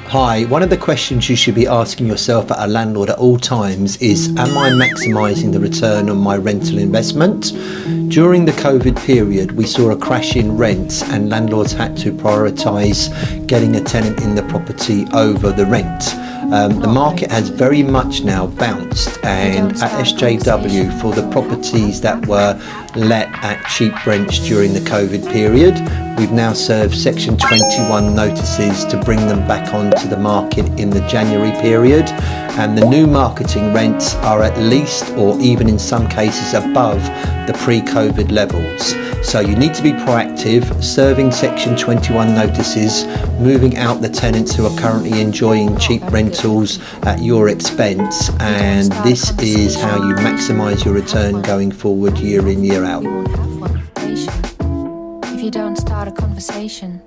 Hi, one of the questions you should be asking yourself at a landlord at all times is, am I maximising the return on my rental investment? During the COVID period, we saw a crash in rents and landlords had to prioritise getting a tenant in the property over the rent. The market has very much now bounced, and at SJW, for the properties that were let at cheap rents during the COVID period, we've now served Section 21 notices to bring them back onto the market in the January period, and the new marketing rents are at least, or even in some cases above, the pre-COVID levels. So you need to be proactive, serving Section 21 notices, moving out the tenants who are currently enjoying cheap rentals at your expense, and this is how you maximise your return going forward year in, year out. If you don't start a conversation.